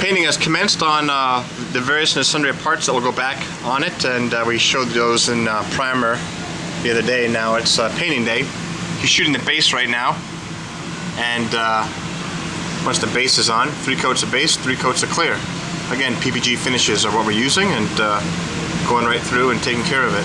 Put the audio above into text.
Painting has commenced on the various and sundry parts that will go back on it, and we showed those in primer the other day. Now it's painting day. He's shooting the base right now, and once the base is on, 3 coats of base, 3 coats of clear. Again, PPG finishes are what we're using, and going right through and taking care of it.